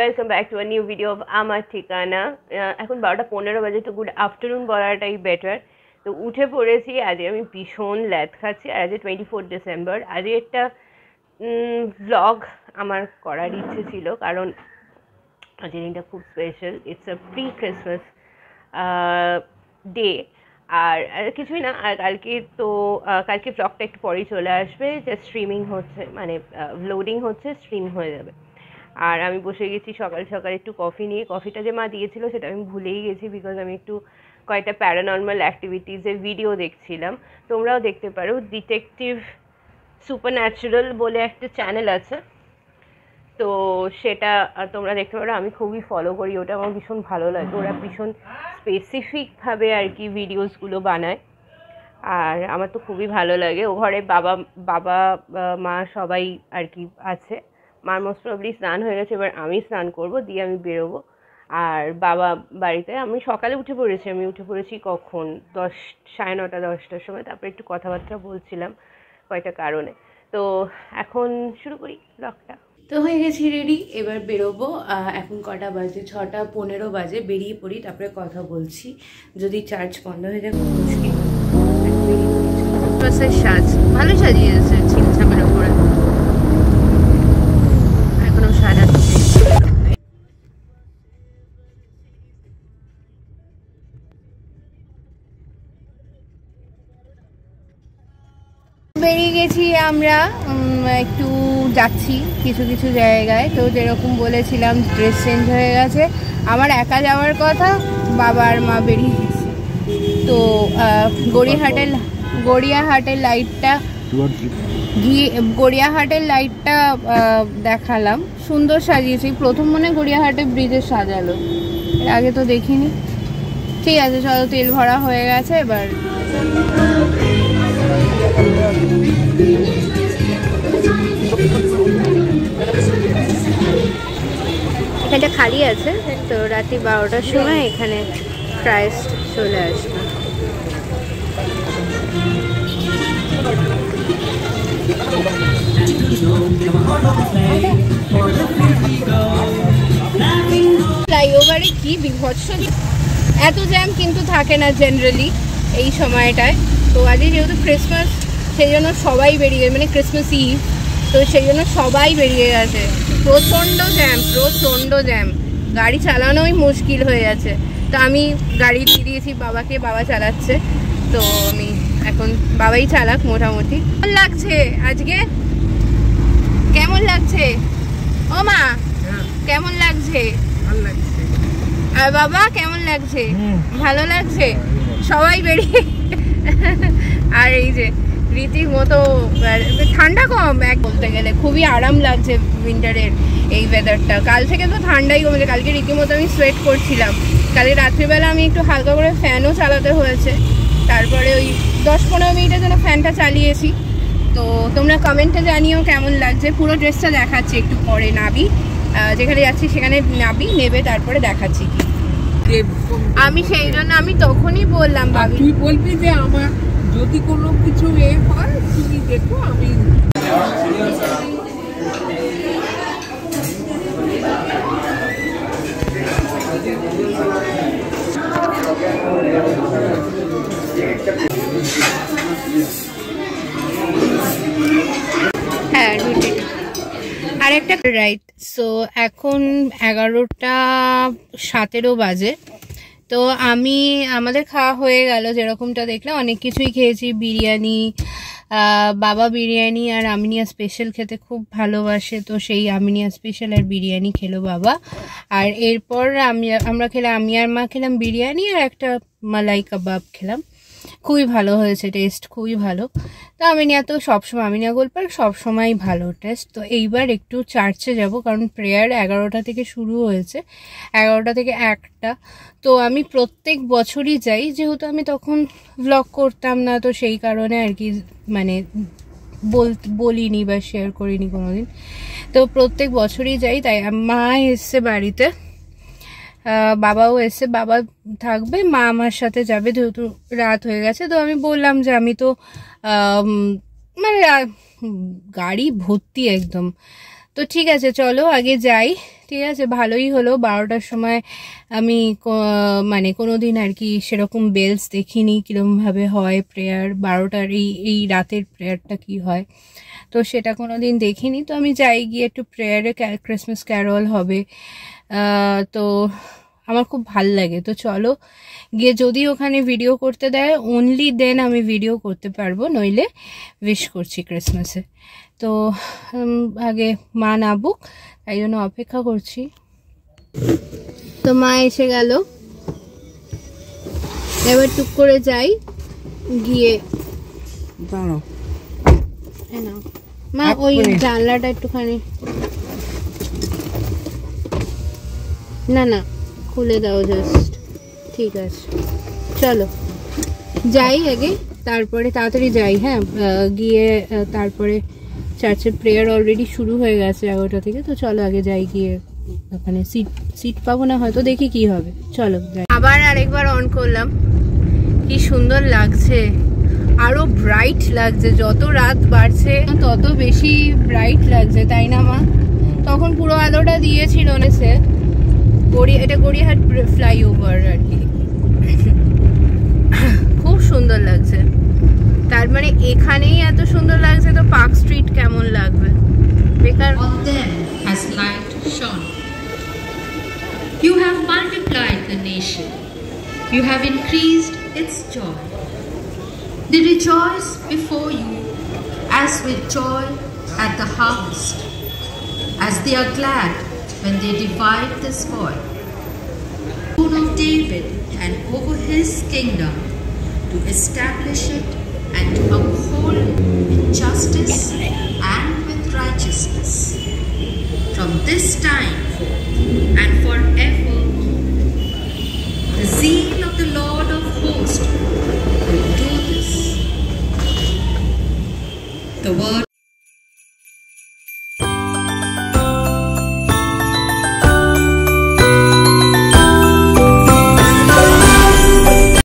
Welcome back to a new video of আমার ঠিকানা। এখন 12:15 বাজে, তো গুড আফটারনুন বলাটাই বেটার। তো উঠে পড়েছি। আজকে আমি ভীষণ ল্যাদ খাচ্ছি, আর আজকে 24 ডিসেম্বর। আজকে একটা ব্লগ আমার করার ইচ্ছে ছিল, কারণ আজকের দিনটা খুব special. It's a pre Christmas day. আর কিছুই না, আর কালকে ব্লগটা একটু পরেই চলে আসবে। জাস্ট স্ট্রিমিং হচ্ছে, মানে লোডিং হচ্ছে, স্ট্রিম হয়ে যাবে। আর আমি বসে গেছি সকাল সকাল একটু কফি নিয়ে। কফিটা যে মা দিয়েছিল সেটা আমি ভুলেই গেছি, বিকজ আমি একটু কয়েকটা প্যারানর্মাল অ্যাক্টিভিটিসের ভিডিও দেখছিলাম। তোমরাও দেখতে পারো, ডিটেকটিভ সুপারন্যাচুরাল বলে একটা চ্যানেল আছে, তো সেটা তোমরা দেখতে পারো। আমি খুবই ফলো করি ওটা, আমার ভীষণ ভালো লাগে। ওরা ভীষণ স্পেসিফিকভাবে আর কি ভিডিওসগুলো বানায়, আর আমার তো খুবই ভালো লাগে। ও ঘরে বাবা মা সবাই আর কি আছে। মার মোস্ট প্রবলি স্নান হয়ে গেছে, এবার আমি স্নান করব, দিয়ে আমি বেরোবো। আর বাবা বাড়িতে। আমি সকালে উঠে পড়েছি কখন 9:30 10টার সময়। তারপরে একটু কথাবার্তা বলছিলাম কয়েকটা কারণে। তো এখন শুরু করি ব্লগটা। তো হয়ে গেছি রেডি, এবার বেরোবো। এখন কটা বাজে? 6:15 বাজে। বেরিয়ে পড়ি, তারপরে কথা বলছি। যদি চার্জ বন্ধ হয়ে যায় খুব মুশকিল। সাজ ভালো সাজিয়েছে ছিমছামের ওপরে, এখনো সাজাচ্ছে। বেরিয়ে গেছি আমরা, একটু যাচ্ছি কিছু কিছু জায়গায়। তো যেরকম বলেছিলাম, ড্রেস চেঞ্জ হয়ে গেছে। আমার একা যাওয়ার কথা, বাবা আর মা বেরিয়ে গেছে। তো গড়িয়াহাটের লাইটটা দেখালাম, সুন্দর সাজিয়েছে। প্রথম মনে গড়িয়াহাটে ব্রিজে সাজালো, এর আগে তো দেখিনি। ঠিক আছে, চলো, তেল ভরা হয়ে গেছে এবার। এটা খালি আছে, তো রাত্রি 12টার সময় এখানে ক্রাইস্ট চলে আসবে। ফ্লাইওভারে কি বিভৎস, এত জ্যাম কিন্তু থাকে না জেনারেলি এই সময়টায়। তো আজকে যেহেতু ক্রিসমাস, সেই জন্য সবাই বেরিয়ে, মানে ক্রিসমাস ইভ, তো সেই জন্য সবাই বেরিয়ে গেছে। প্রচণ্ড জ্যাম, গাড়ি চালানোই মুশকিল হয়ে যাচ্ছে। তো আমি গাড়ি দিয়ে দিয়েছি বাবাকে, বাবা চালাচ্ছে। তো আমি এখন বাবাই চালাক মোটামুটি। কেমন লাগছে আজকে? কেমন লাগছে ও মা? কেমন লাগছে? আর বাবা কেমন লাগছে? ভালো লাগছে। সবাই বেরিয়ে, আর এই যে রীতিমতো ঠান্ডা কম এক বলতে গেলে, খুবই আরাম লাগছে উইন্টারের এই ওয়েদারটা। কাল থেকে তো ঠান্ডাই কমেছে, কালকে রীতিমতো আমি সোয়েট করছিলাম। কালকে রাত্রিবেলা আমি একটু হালকা করে ফ্যানও চালাতে হয়েছে, তারপরে ওই 10-15 মিনিটের জন্য ফ্যানটা চালিয়েছি। তো তোমরা কমেন্টে জানিও কেমন লাগছে। পুরো ড্রেসটা দেখাচ্ছি একটু পরে। নাবি যেখানে যাচ্ছি সেখানে নেবে, তারপরে দেখাচ্ছি কি। আমি সেই জন্য আমি তখনই বললাম, ভাবি তুই বলবি যে আমার যদি কোনো কিছু হয় তুমি দেখো। আমি হ্যাঁ রুটি আর একটা রাইট। সো এখন 11:17 বাজে। তো আমাদের খাওয়া হয়ে গেল, যেরকমটা দেখলাম অনেক কিছুই খেয়েছি। বিরিয়ানি, বাবা বিরিয়ানি আর আমিনিয়া স্পেশাল খেতে খুব ভালোবাসে, তো সেই আমিনিয়া স্পেশাল আর বিরিয়ানি খেলো বাবা। আর এরপর আমরা খেলাম, আমি আর মা খেলাম বিরিয়ানি, আর একটা মালাই কাবাব খেলাম। খুবই ভালো হয়েছে, টেস্ট খুবই ভালো। তো আমিনিয়া তো সবসময়, আমিনিয়া গোলপার্ক সবসময় ভালো টেস্ট। তো এইবার একটু চার্চে যাব, কারণ প্রেয়ার 11টা থেকে শুরু হয়েছে, 11টা থেকে 1টা। তো আমি প্রত্যেক বছরই যাই, যেহেতু আমি তখন ভ্লগ করতাম না, তো সেই কারণে আর কি মানে বলিনি বা শেয়ার করিনি কোনোদিন। তো প্রত্যেক বছরই যাই। তাই মা এসছে বাড়িতে, বাবাও এসে, বাবা থাকবে, মা আমার সাথে যাবে, যেহেতু রাত হয়ে গেছে। তো আমি বললাম যে আমি তো মানে গাড়ি ভর্তি একদম, তো তো ঠিক আছে, চলো আগে যাই। ঠিক আছে, ভালোই হলো 12টার সময় আমি মানে কোনোদিন আর কি সেরকম বেলস দেখিনি, কীরকমভাবে হয় প্রেয়ার 12টার এই রাতের প্রেয়ারটা কি হয়, তো সেটা কোনোদিন দেখিনি। তো আমি যাই, গিয়ে একটু প্রেয়ারে ক্রিসমাস ক্যারল হবে, তো আমার খুব ভাল লাগে। তো চলো গিয়ে, যদি ওখানে ভিডিও করতে দেয় অনলি দেন আমি ভিডিও করতে পারবো, নইলে উইশ করছি ক্রিসমাসে। তো আগে মা নাবুক, তাই জন্য অপেক্ষা করছি। তো মা এসে গেল, এবার টুক করে যাই, গিয়ে দাঁড়াও মা ওই জানলাটা একটুখানি না খুলে দাও জাস্ট। ঠিক আছে চলো যাই আগে, তারপরে তাড়াতাড়ি যাই। হ্যাঁ, গিয়ে তারপরে চার্চের প্রেয়ার অলরেডি শুরু হয়ে গেছে 11টা থেকে। তো চলো আগে যাই, গিয়ে ওখানে সিট পাবো না হয়তো, দেখি কি হবে। চলো যাই। আবার আরেকবার অন করলাম, কি সুন্দর লাগছে, আরো ব্রাইট লাগছে, যত রাত বাড়ছে তত বেশি ব্রাইট লাগছে, তাই না মা? তখন পুরো আলোটা দিয়েছিল নেসে, এটা গড়িয়াহাট ফ্লাইওভার আর কি, খুব সুন্দর লাগছে। তার মানে এখানেই এত সুন্দর লাগছে, তো পার্ক স্ট্রিট কেমন লাগবে? বেকার। On them has light shone. You have multiplied the nation. You have increased its joy. They rejoice before you as with joy at the harvest, as they are glad when they divide the spoil. Throne of David and over his kingdom, to establish it and to uphold with justice and with righteousness, from this time forth and forever.